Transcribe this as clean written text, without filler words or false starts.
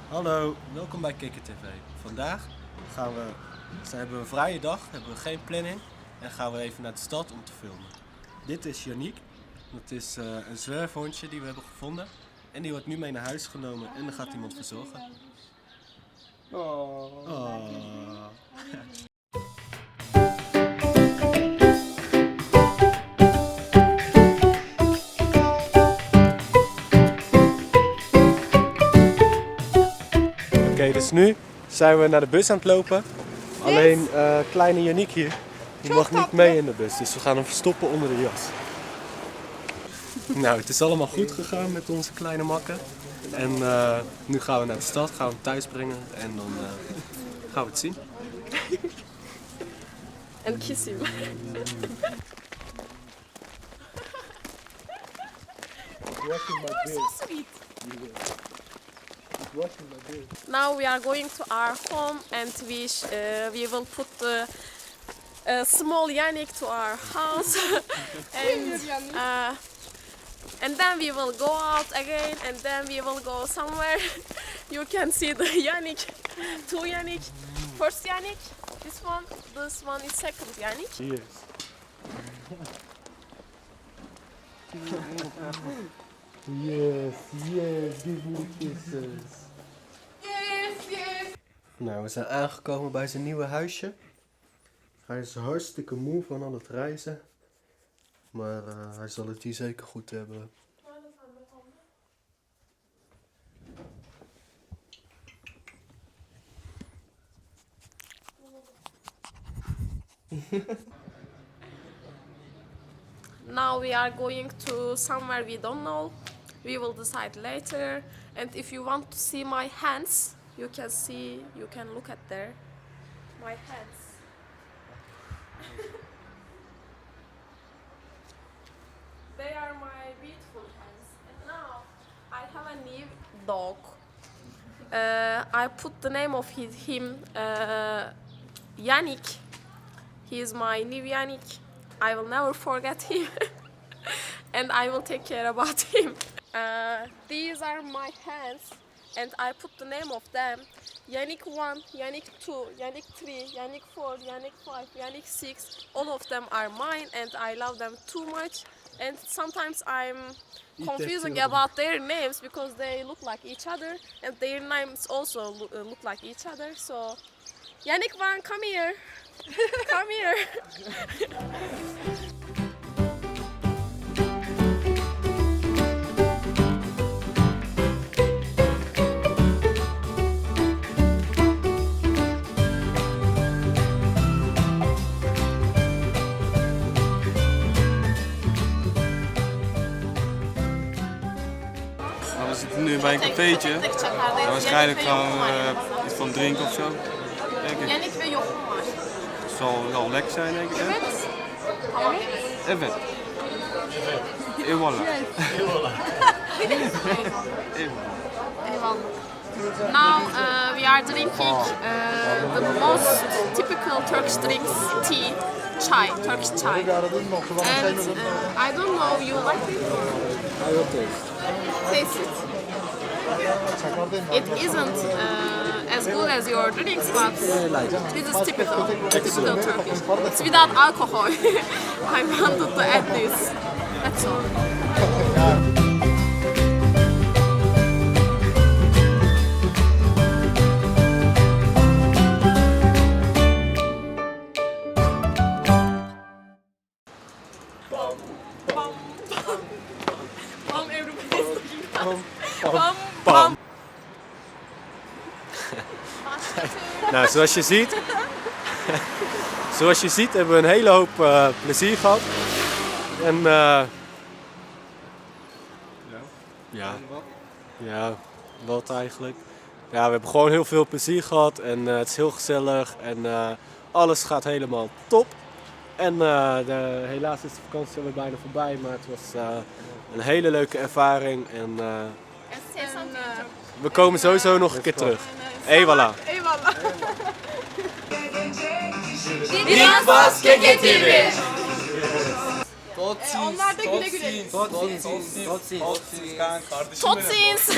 Hallo, welkom bij Kikker TV. Vandaag hebben we een vrije dag, hebben we geen planning en gaan we even naar de stad om te filmen. Dit is Yannick, dat is een zwerfhondje die we hebben gevonden en die wordt nu mee naar huis genomen en dan gaat iemand verzorgen. Oh. Oké, dus nu zijn we naar de bus aan het lopen. Alleen kleine Yannick hier, die mag niet mee in de bus, dus we gaan hem verstoppen onder de jas. Nou, het is allemaal goed gegaan met onze kleine makker. En nu gaan we naar de stad, gaan we hem thuis brengen en dan gaan we het zien. En kiss him. So sweet. Now we are going to our home and we will put the small Yannick to our house and then we will go out again and then we will go somewhere. You can see the Yannick, two Yannick, first Yannick, this one is second Yannick. Yes. Yes, give me kisses. Yes. Nou, we zijn aangekomen bij zijn nieuwe huisje. Hij is hartstikke moe van al het reizen. Maar hij zal het hier zeker goed hebben. Now we are going to somewhere we don't know. We will decide later. And if you want to see my hands, you can look at there. My hands. They are my beautiful hands. And now I have a new dog. I put the name of him Yannick. He is my new Yannick. I will never forget him. And I will take care about him. These are my hands and I put the name of them. Yannick 1, Yannick 2, Yannick 3, Yannick 4, Yannick 5, Yannick 6. All of them are mine and I love them too much. And sometimes I'm confusing about their names because they look like each other and their names also look like each other. So, Yannick 1, come here. Come here. We zitten nu bij een cafeetje. En waarschijnlijk gaan we iets van drinken of zo. Denk ik. Yannick ve yokum var. Het zal lekker zijn, denk ik. Hè? Evet. Eyvallah. Eyvallah. Now we are drinking the most typical Turkish drinks, tea, chai, Turkish chai. And I don't know, you like it? I will taste. Taste it. It isn't as good as your drinks, but this is typical Turkish. It's without alcohol. I wanted to add this. That's all. Bam! Nou, zoals je ziet hebben we een hele hoop plezier gehad. En ja, wat eigenlijk. Ja, we hebben gewoon heel veel plezier gehad en het is heel gezellig en alles gaat helemaal top. En helaas is de vakantie alweer bijna voorbij, maar het was een hele leuke ervaring en we komen sowieso nog een keer terug. Eyvallah. Dit was Kikker TV. Onlar da güle güle. Totsins.